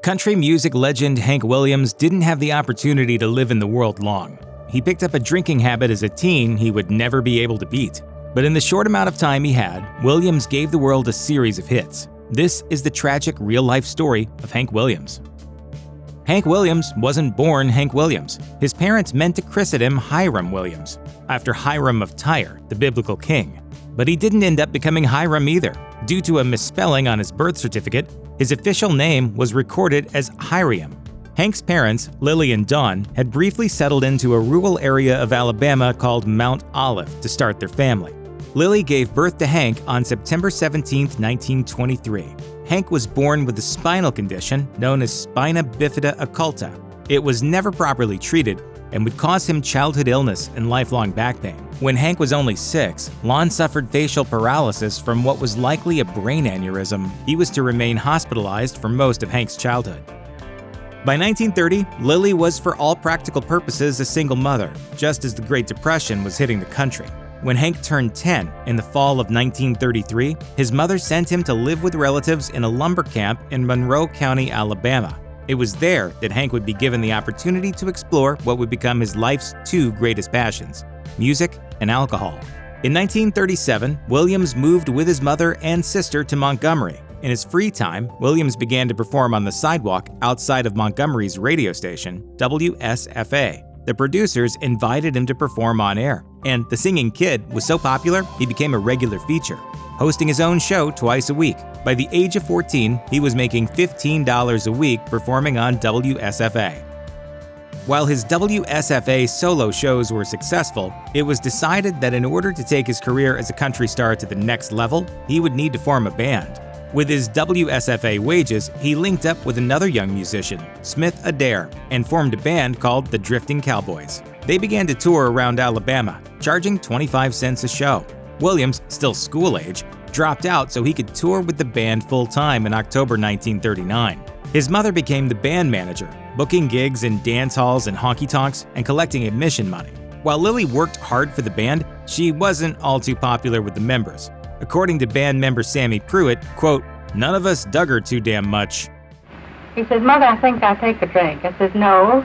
Country music legend Hank Williams didn't have the opportunity to live in the world long. He picked up a drinking habit as a teen he would never be able to beat. But in the short amount of time he had, Williams gave the world a series of hits. This is the tragic real-life story of Hank Williams. Hank Williams wasn't born Hank Williams. His parents meant to christen him Hiram Williams, after Hiram of Tyre, the biblical king. But he didn't end up becoming Hiram either. Due to a misspelling on his birth certificate, his official name was recorded as Hiram. Hank's parents, Lily and Dawn, had briefly settled into a rural area of Alabama called Mount Olive to start their family. Lily gave birth to Hank on September 17, 1923. Hank was born with a spinal condition known as spina bifida occulta. It was never properly treated and would cause him childhood illness and lifelong back pain. When Hank was only 6, Lon suffered facial paralysis from what was likely a brain aneurysm. He was to remain hospitalized for most of Hank's childhood. By 1930, Lily was for all practical purposes a single mother, just as the Great Depression was hitting the country. When Hank turned 10 in the fall of 1933, his mother sent him to live with relatives in a lumber camp in Monroe County, Alabama. It was there that Hank would be given the opportunity to explore what would become his life's two greatest passions, music and alcohol. In 1937, Williams moved with his mother and sister to Montgomery. In his free time, Williams began to perform on the sidewalk outside of Montgomery's radio station, WSFA. The producers invited him to perform on air, and the singing kid was so popular he became a regular feature, hosting his own show twice a week. By the age of 14, he was making $15 a week performing on WSFA. While his WSFA solo shows were successful, it was decided that in order to take his career as a country star to the next level, he would need to form a band. With his WSFA wages, he linked up with another young musician, Smith Adair, and formed a band called the Drifting Cowboys. They began to tour around Alabama, charging 25 cents a show. Williams, still school age, dropped out so he could tour with the band full-time in October 1939. His mother became the band manager, booking gigs in dance halls and honky-tonks and collecting admission money. While Lily worked hard for the band, she wasn't all too popular with the members. According to band member Sammy Pruitt, quote, "None of us dug her too damn much." He says, "Mother, I think I'll take a drink." I says, "No."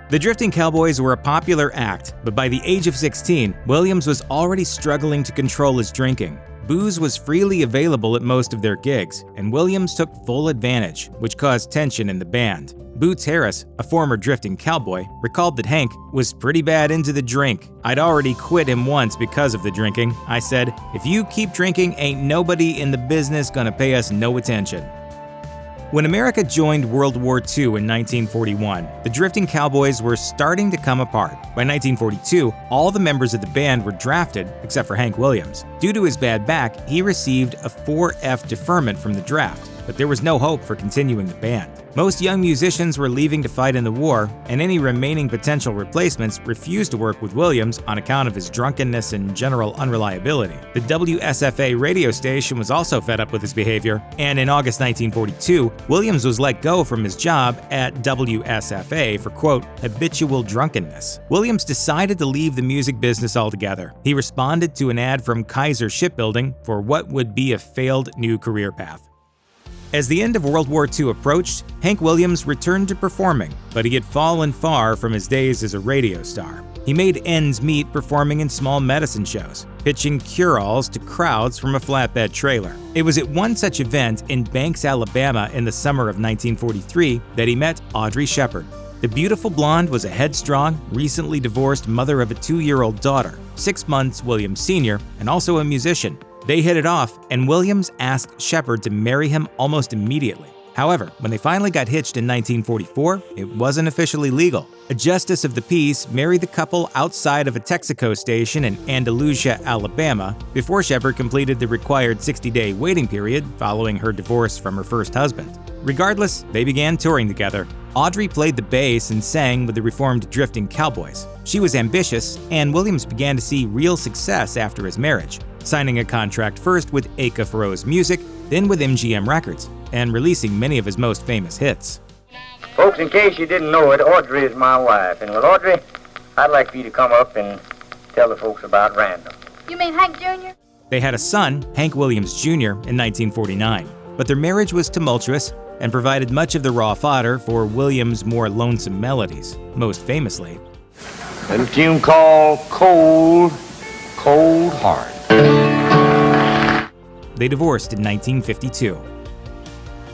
The Drifting Cowboys were a popular act, but by the age of 16, Williams was already struggling to control his drinking. Booze was freely available at most of their gigs, and Williams took full advantage, which caused tension in the band. Boots Harris, a former Drifting Cowboy, recalled that Hank was pretty bad into the drink. "I'd already quit him once because of the drinking. I said, if you keep drinking, ain't nobody in the business gonna pay us no attention." When America joined World War II in 1941, the Drifting Cowboys were starting to come apart. By 1942, all the members of the band were drafted, except for Hank Williams. Due to his bad back, he received a 4F deferment from the draft, but there was no hope for continuing the band. Most young musicians were leaving to fight in the war, and any remaining potential replacements refused to work with Williams on account of his drunkenness and general unreliability. The WSFA radio station was also fed up with his behavior, and in August 1942, Williams was let go from his job at WSFA for, quote, "habitual drunkenness." Williams decided to leave the music business altogether. He responded to an ad from Kaiser Shipbuilding for what would be a failed new career path. As the end of World War II approached, Hank Williams returned to performing, but he had fallen far from his days as a radio star. He made ends meet performing in small medicine shows, pitching cure-alls to crowds from a flatbed trailer. It was at one such event in Banks, Alabama in the summer of 1943 that he met Audrey Shepard. The beautiful blonde was a headstrong, recently divorced mother of a 2-year-old daughter, 6 months Williams Sr., and also a musician. They hit it off, and Williams asked Shepard to marry him almost immediately. However, when they finally got hitched in 1944, it wasn't officially legal. A justice of the peace married the couple outside of a Texaco station in Andalusia, Alabama, before Shepard completed the required 60-day waiting period following her divorce from her first husband. Regardless, they began touring together. Audrey played the bass and sang with the reformed Drifting Cowboys. She was ambitious, and Williams began to see real success after his marriage, signing a contract first with Aka Feroz Music, then with MGM Records, and releasing many of his most famous hits. Folks, in case you didn't know it, Audrey is my wife. And with Audrey, I'd like for you to come up and tell the folks about Random. You mean Hank Jr.? They had a son, Hank Williams Jr., in 1949, but their marriage was tumultuous. and provided much of the raw fodder for Williams' more lonesome melodies, most famously. And a tune called Cold, Cold Heart. They divorced in 1952.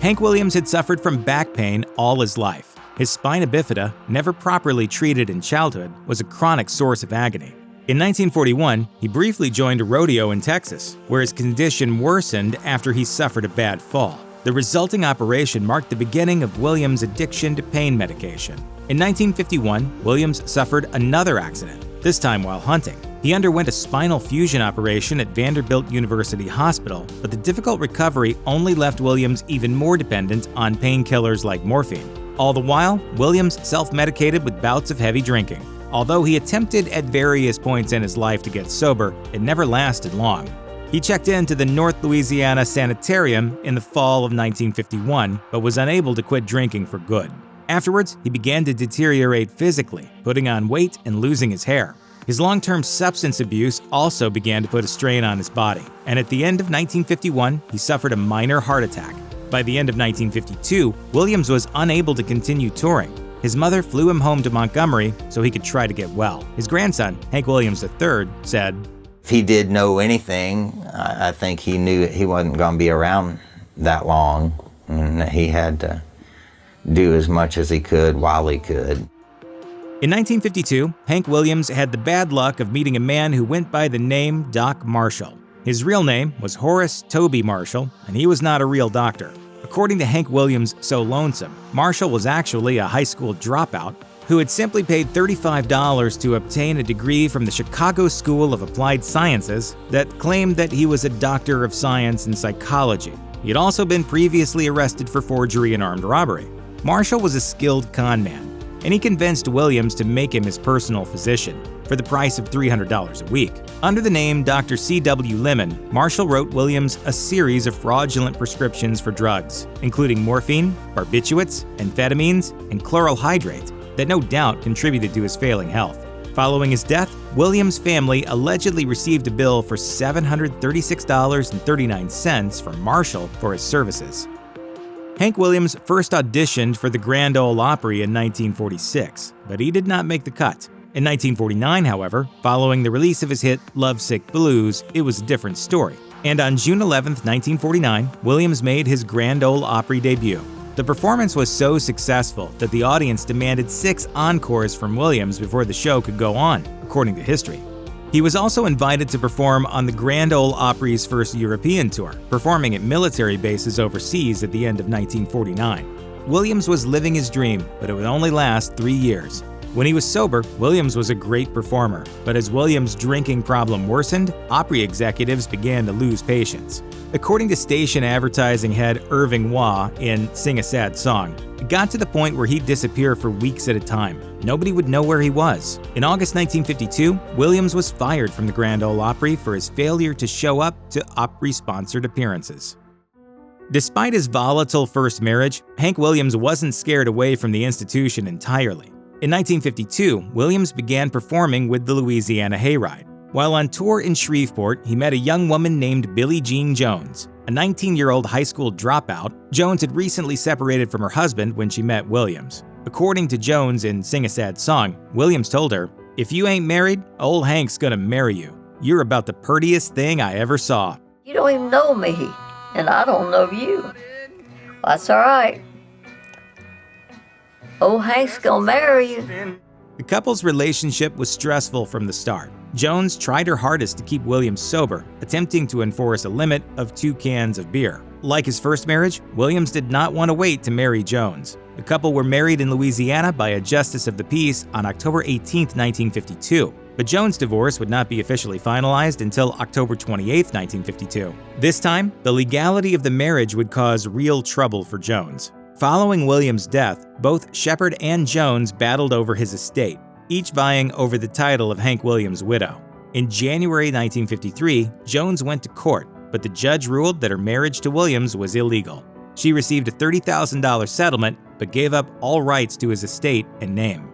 Hank Williams had suffered from back pain all his life. His spina bifida, never properly treated in childhood, was a chronic source of agony. In 1941, he briefly joined a rodeo in Texas, where his condition worsened after he suffered a bad fall. The resulting operation marked the beginning of Williams' addiction to pain medication. In 1951, Williams suffered another accident, this time while hunting. He underwent a spinal fusion operation at Vanderbilt University Hospital, but the difficult recovery only left Williams even more dependent on painkillers like morphine. All the while, Williams self-medicated with bouts of heavy drinking. Although he attempted at various points in his life to get sober, it never lasted long. He checked into the North Louisiana Sanitarium in the fall of 1951, but was unable to quit drinking for good. Afterwards, he began to deteriorate physically, putting on weight and losing his hair. His long-term substance abuse also began to put a strain on his body, and at the end of 1951, he suffered a minor heart attack. By the end of 1952, Williams was unable to continue touring. His mother flew him home to Montgomery so he could try to get well. His grandson, Hank Williams III, said, "If he did know anything, I think he knew he wasn't going to be around that long, and he had to do as much as he could while he could." In 1952, Hank Williams had the bad luck of meeting a man who went by the name Doc Marshall. His real name was Horace Toby Marshall, and he was not a real doctor. According to Hank Williams' So Lonesome, Marshall was actually a high school dropout who had simply paid $35 to obtain a degree from the Chicago School of Applied Sciences that claimed that he was a doctor of science in psychology. He had also been previously arrested for forgery and armed robbery. Marshall was a skilled con man, and he convinced Williams to make him his personal physician for the price of $300 a week. Under the name Dr. C.W. Lemon, Marshall wrote Williams a series of fraudulent prescriptions for drugs, including morphine, barbiturates, amphetamines, and chloral hydrate that no doubt contributed to his failing health. Following his death, Williams' family allegedly received a bill for $736.39 from Marshall for his services. Hank Williams first auditioned for the Grand Ole Opry in 1946, but he did not make the cut. In 1949, however, following the release of his hit Lovesick Blues, it was a different story. And on June 11, 1949, Williams made his Grand Ole Opry debut. The performance was so successful that the audience demanded 6 encores from Williams before the show could go on, according to history. He was also invited to perform on the Grand Ole Opry's first European tour, performing at military bases overseas at the end of 1949. Williams was living his dream, but it would only last 3 years. When he was sober, Williams was a great performer, but as Williams' drinking problem worsened, Opry executives began to lose patience. According to station advertising head Irving Waugh in Sing a Sad Song, it got to the point where he'd disappear for weeks at a time. Nobody would know where he was. In August 1952, Williams was fired from the Grand Ole Opry for his failure to show up to Opry-sponsored appearances. Despite his volatile first marriage, Hank Williams wasn't scared away from the institution entirely. In 1952, Williams began performing with the Louisiana Hayride. While on tour in Shreveport, he met a young woman named Billie Jean Jones, a 19-year-old high school dropout. Jones had recently separated from her husband when she met Williams. According to Jones in Sing a Sad Song, Williams told her, "If you ain't married, old Hank's gonna marry you. You're about the purtiest thing I ever saw." You don't even know me, and I don't know you. Well, that's all right. Old Hank's gonna marry you. The couple's relationship was stressful from the start. Jones tried her hardest to keep Williams sober, attempting to enforce a limit of 2 cans of beer. Like his first marriage, Williams did not want to wait to marry Jones. The couple were married in Louisiana by a justice of the peace on October 18, 1952. But Jones' divorce would not be officially finalized until October 28, 1952. This time, the legality of the marriage would cause real trouble for Jones. Following Williams' death, both Shepard and Jones battled over his estate, each vying over the title of Hank Williams' widow. In January 1953, Jones went to court, but the judge ruled that her marriage to Williams was illegal. She received a $30,000 settlement, but gave up all rights to his estate and name.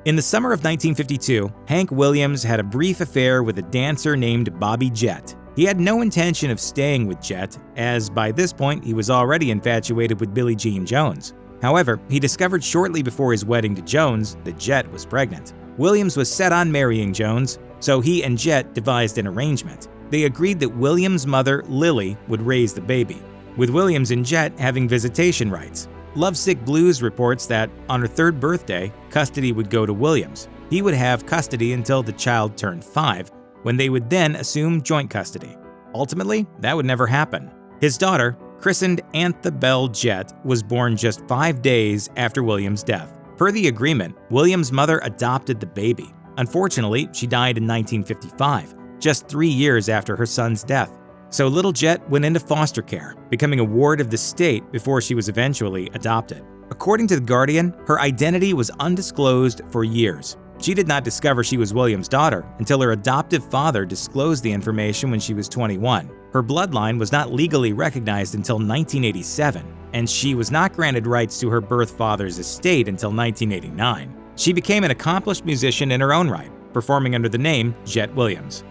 In the summer of 1952, Hank Williams had a brief affair with a dancer named Bobby Jett. He had no intention of staying with Jet, as by this point he was already infatuated with Billie Jean Jones. However, he discovered shortly before his wedding to Jones that Jet was pregnant. Williams was set on marrying Jones, so he and Jet devised an arrangement. They agreed that Williams' mother, Lily, would raise the baby, with Williams and Jet having visitation rights. Lovesick Blues reports that on her 3rd birthday, custody would go to Williams. He would have custody until the child turned 5, when they would then assume joint custody. Ultimately, that would never happen. His daughter, christened Antha Bell Jet, was born just 5 days after Williams' death. Per the agreement, Williams' mother adopted the baby. Unfortunately, she died in 1955, just 3 years after her son's death. So little Jet went into foster care, becoming a ward of the state before she was eventually adopted. According to The Guardian, her identity was undisclosed for years. She did not discover she was Williams' daughter until her adoptive father disclosed the information when she was 21. Her bloodline was not legally recognized until 1987, and she was not granted rights to her birth father's estate until 1989. She became an accomplished musician in her own right, performing under the name Jet Williams.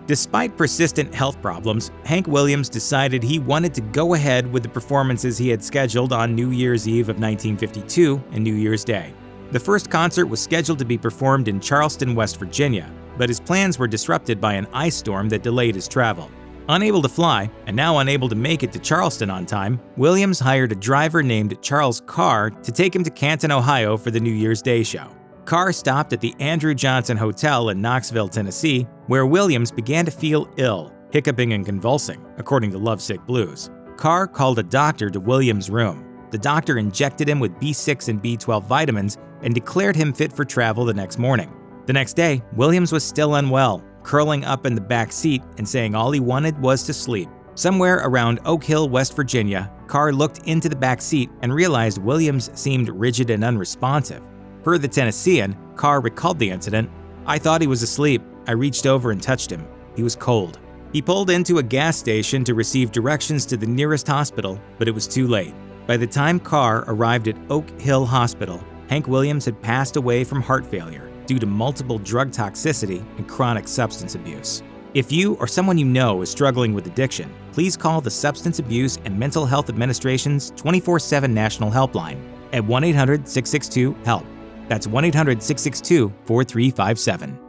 Despite persistent health problems, Hank Williams decided he wanted to go ahead with the performances he had scheduled on New Year's Eve of 1952 and New Year's Day. The first concert was scheduled to be performed in Charleston, West Virginia, but his plans were disrupted by an ice storm that delayed his travel. Unable to fly, and now unable to make it to Charleston on time, Williams hired a driver named Charles Carr to take him to Canton, Ohio for the New Year's Day show. Carr stopped at the Andrew Johnson Hotel in Knoxville, Tennessee, where Williams began to feel ill, hiccuping and convulsing, according to Lovesick Blues. Carr called a doctor to Williams' room. The doctor injected him with B6 and B12 vitamins and declared him fit for travel the next morning. The next day, Williams was still unwell, curling up in the back seat and saying all he wanted was to sleep. Somewhere around Oak Hill, West Virginia, Carr looked into the back seat and realized Williams seemed rigid and unresponsive. Per the Tennessean, Carr recalled the incident. "I thought he was asleep. I reached over and touched him. He was cold." He pulled into a gas station to receive directions to the nearest hospital, but it was too late. By the time Carr arrived at Oak Hill Hospital, Hank Williams had passed away from heart failure due to multiple drug toxicity and chronic substance abuse. If you or someone you know is struggling with addiction, please call the Substance Abuse and Mental Health Administration's 24/7 National Helpline at 1-800-662-HELP. That's 1-800-662-4357.